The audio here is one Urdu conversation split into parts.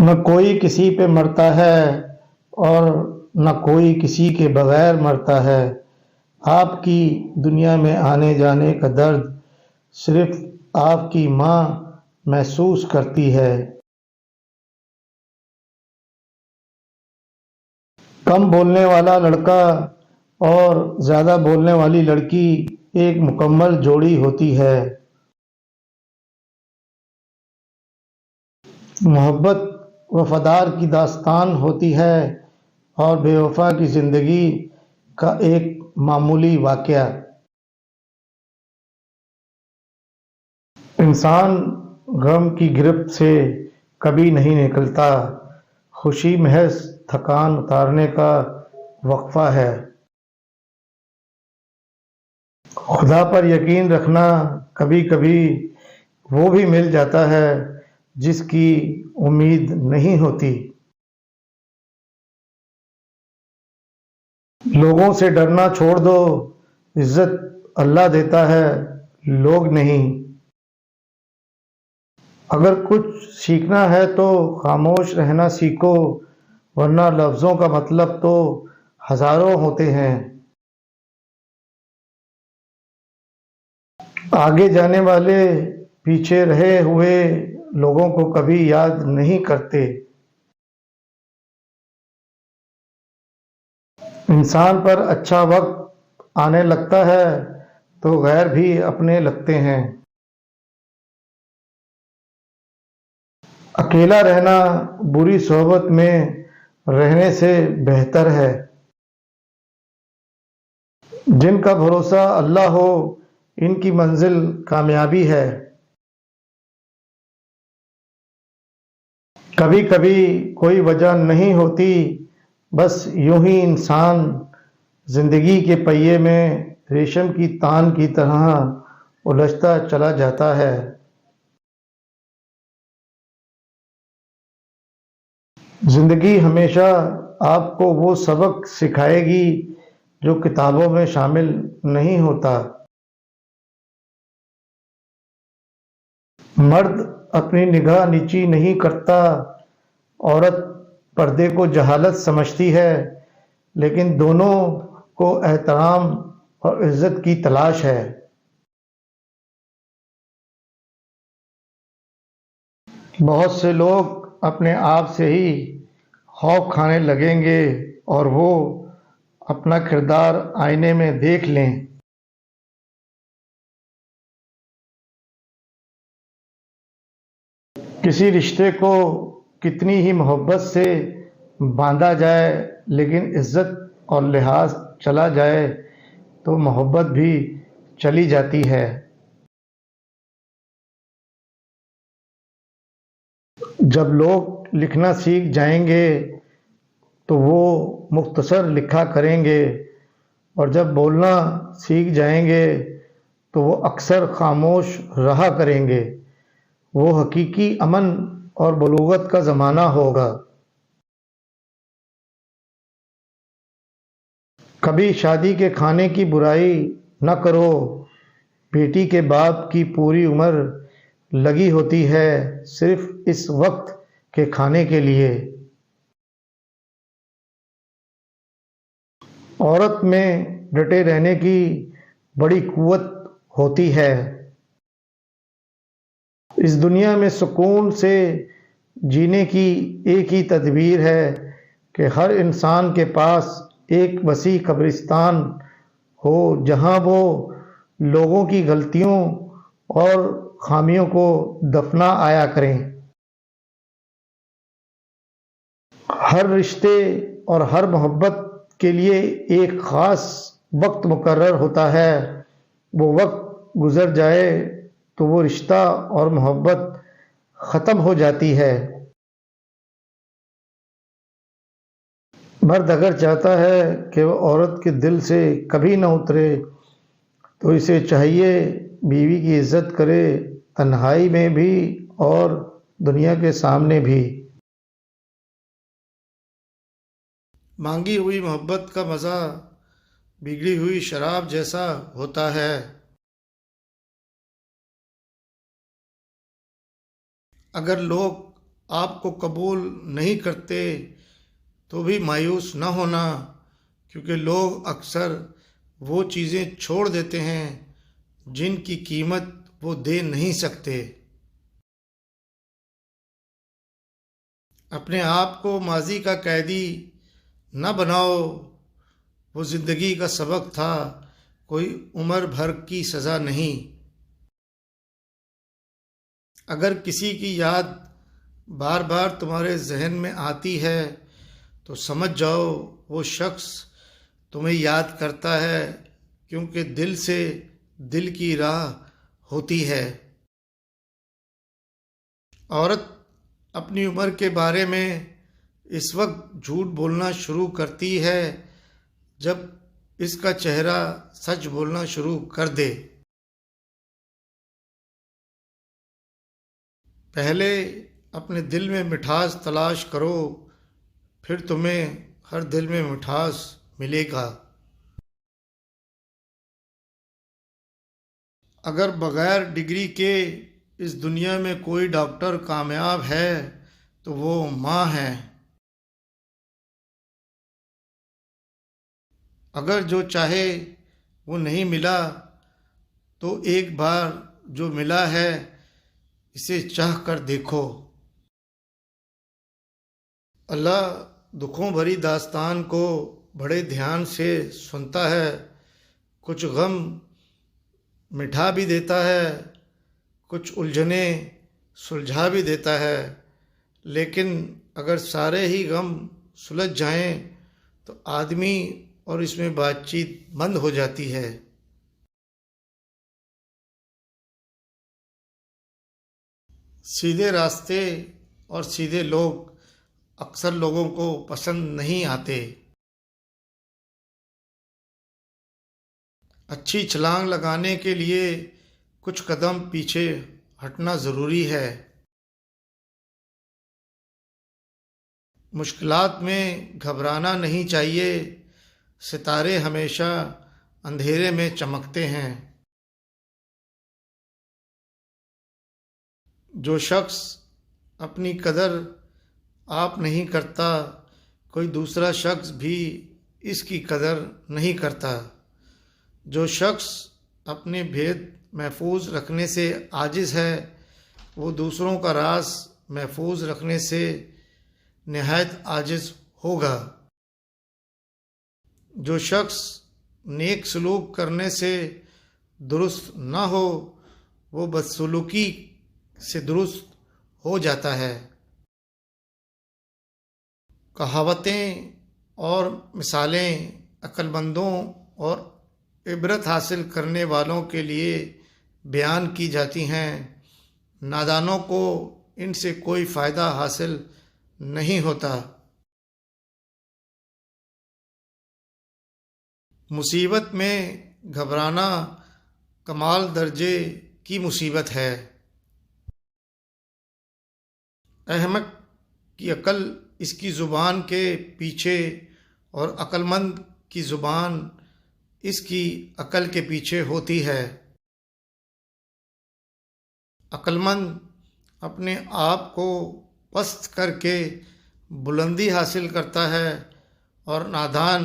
نہ کوئی کسی پہ مرتا ہے اور نہ کوئی کسی کے بغیر مرتا ہے۔ آپ کی دنیا میں آنے جانے کا درد صرف آپ کی ماں محسوس کرتی ہے۔ کم بولنے والا لڑکا اور زیادہ بولنے والی لڑکی ایک مکمل جوڑی ہوتی ہے۔ محبت وفادار کی داستان ہوتی ہے اور بے وفا کی زندگی کا ایک معمولی واقعہ۔ انسان غم کی گرفت سے کبھی نہیں نکلتا، خوشی محض تھکان اتارنے کا وقفہ ہے۔ خدا پر یقین رکھنا کبھی کبھی وہ بھی مل جاتا ہے جس کی امید نہیں ہوتی۔ لوگوں سے ڈرنا چھوڑ دو، عزت اللہ دیتا ہے، لوگ نہیں۔ اگر کچھ سیکھنا ہے تو خاموش رہنا سیکھو، ورنہ لفظوں کا مطلب تو ہزاروں ہوتے ہیں۔ آگے جانے والے پیچھے رہے ہوئے لوگوں کو کبھی یاد نہیں کرتے۔ انسان پر اچھا وقت آنے لگتا ہے تو غیر بھی اپنے لگتے ہیں۔ اکیلا رہنا بری صحبت میں رہنے سے بہتر ہے۔ جن کا بھروسہ اللہ ہو ان کی منزل کامیابی ہے۔ کبھی کبھی کوئی وجہ نہیں ہوتی، بس یوں ہی انسان زندگی کے پہیے میں ریشم کی تان کی طرح الجھتا چلا جاتا ہے۔ زندگی ہمیشہ آپ کو وہ سبق سکھائے گی جو کتابوں میں شامل نہیں ہوتا۔ مرد اپنی نگاہ نیچی نہیں کرتا، عورت پردے کو جہالت سمجھتی ہے، لیکن دونوں کو احترام اور عزت کی تلاش ہے۔ بہت سے لوگ اپنے آپ سے ہی خوف کھانے لگیں گے اور وہ اپنا کردار آئینے میں دیکھ لیں۔ کسی رشتے کو کتنی ہی محبت سے باندھا جائے لیکن عزت اور لحاظ چلا جائے تو محبت بھی چلی جاتی ہے۔ جب لوگ لکھنا سیکھ جائیں گے تو وہ مختصر لکھا کریں گے، اور جب بولنا سیکھ جائیں گے تو وہ اکثر خاموش رہا کریں گے۔ وہ حقیقی امن اور بلوغت کا زمانہ ہوگا۔ کبھی شادی کے کھانے کی برائی نہ کرو، بیٹی کے باپ کی پوری عمر لگی ہوتی ہے صرف اس وقت کے کھانے کے لیے۔ عورت میں ڈٹے رہنے کی بڑی قوت ہوتی ہے۔ اس دنیا میں سکون سے جینے کی ایک ہی تدبیر ہے کہ ہر انسان کے پاس ایک وسیع قبرستان ہو جہاں وہ لوگوں کی غلطیوں اور خامیوں کو دفنا آیا کریں۔ ہر رشتے اور ہر محبت کے لیے ایک خاص وقت مقرر ہوتا ہے، وہ وقت گزر جائے تو وہ رشتہ اور محبت ختم ہو جاتی ہے۔ مرد اگر چاہتا ہے کہ وہ عورت کے دل سے کبھی نہ اترے تو اسے چاہیے بیوی کی عزت کرے، تنہائی میں بھی اور دنیا کے سامنے بھی۔ مانگی ہوئی محبت کا مزہ بگڑی ہوئی شراب جیسا ہوتا ہے۔ اگر لوگ آپ کو قبول نہیں کرتے تو بھی مایوس نہ ہونا، کیونکہ لوگ اکثر وہ چیزیں چھوڑ دیتے ہیں جن کی قیمت وہ دے نہیں سکتے۔ اپنے آپ کو ماضی کا قیدی نہ بناؤ، وہ زندگی کا سبق تھا، کوئی عمر بھر کی سزا نہیں۔ اگر کسی کی یاد بار بار تمہارے ذہن میں آتی ہے تو سمجھ جاؤ وہ شخص تمہیں یاد کرتا ہے، کیونکہ دل سے دل کی راہ ہوتی ہے۔ عورت اپنی عمر کے بارے میں اس وقت جھوٹ بولنا شروع کرتی ہے جب اس کا چہرہ سچ بولنا شروع کر دے۔ پہلے اپنے دل میں مٹھاس تلاش کرو، پھر تمہیں ہر دل میں مٹھاس ملے گا۔ اگر بغیر ڈگری کے اس دنیا میں کوئی ڈاکٹر کامیاب ہے تو وہ ماں ہے۔ اگر جو چاہے وہ نہیں ملا تو ایک بار جو ملا ہے اسے چاہ کر دیکھو۔ اللہ دکھوں بھری داستان کو بڑے دھیان سے سنتا ہے، کچھ غم مٹھا بھی دیتا ہے، کچھ الجھنیں سلجھا بھی دیتا ہے، لیکن اگر سارے ہی غم سلجھ جائیں تو آدمی اور اس میں بات چیت بند ہو جاتی ہے۔ سیدھے راستے اور سیدھے لوگ اکثر لوگوں کو پسند نہیں آتے۔ اچھی چھلانگ لگانے کے لیے کچھ قدم پیچھے ہٹنا ضروری ہے۔ مشکلات میں گھبرانا نہیں چاہیے، ستارے ہمیشہ اندھیرے میں چمکتے ہیں۔ جو شخص اپنی قدر آپ نہیں کرتا، کوئی دوسرا شخص بھی اس کی قدر نہیں کرتا۔ جو شخص اپنے بھید محفوظ رکھنے سے عاجز ہے، وہ دوسروں کا راز محفوظ رکھنے سے نہایت عاجز ہوگا۔ جو شخص نیک سلوک کرنے سے درست نہ ہو، وہ بدسلوکی سے درست ہو جاتا ہے۔ کہاوتیں اور مثالیں عقل مندوں اور عبرت حاصل کرنے والوں کے لیے بیان کی جاتی ہیں، نادانوں کو ان سے کوئی فائدہ حاصل نہیں ہوتا۔ مصیبت میں گھبرانا کمال درجے کی مصیبت ہے۔ احمق کی عقل اس کی زبان کے پیچھے اور عقل مند کی زبان اس کی عقل کے پیچھے ہوتی ہے۔ عقل مند اپنے آپ کو پست کر کے بلندی حاصل کرتا ہے اور نادان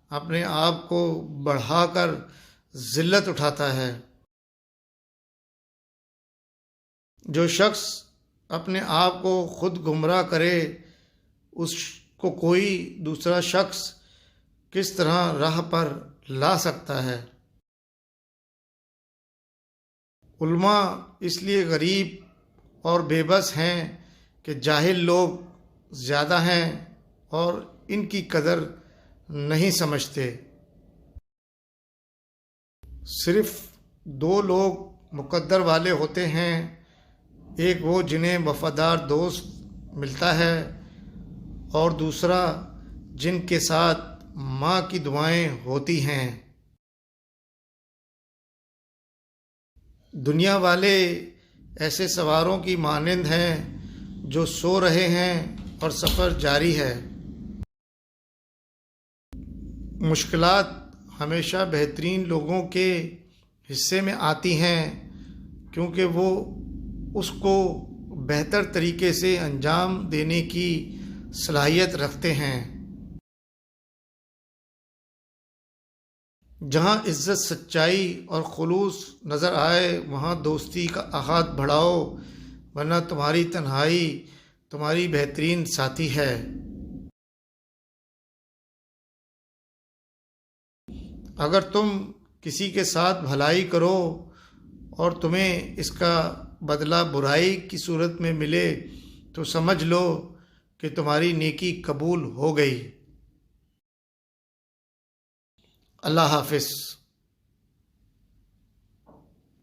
اپنے آپ کو بڑھا کر ذلت اٹھاتا ہے۔ جو شخص اپنے آپ کو خود گمراہ کرے، اس کو کوئی دوسرا شخص کس طرح راہ پر لا سکتا ہے۔ علماء اس لیے غریب اور بے بس ہیں کہ جاہل لوگ زیادہ ہیں اور ان کی قدر نہیں سمجھتے۔ صرف دو لوگ مقدر والے ہوتے ہیں، ایک وہ جنہیں وفادار دوست ملتا ہے اور دوسرا جن کے ساتھ ماں کی دعائیں ہوتی ہیں۔ دنیا والے ایسے سواروں کی مانند ہیں جو سو رہے ہیں اور سفر جاری ہے۔ مشکلات ہمیشہ بہترین لوگوں کے حصے میں آتی ہیں، کیونکہ وہ اس کو بہتر طریقے سے انجام دینے کی صلاحیت رکھتے ہیں۔ جہاں عزت، سچائی اور خلوص نظر آئے وہاں دوستی کا عہد بڑھاؤ، ورنہ تمہاری تنہائی تمہاری بہترین ساتھی ہے۔ اگر تم کسی کے ساتھ بھلائی کرو اور تمہیں اس کا بدلہ برائی کی صورت میں ملے تو سمجھ لو کہ تمہاری نیکی قبول ہو گئی۔ اللہ حافظ۔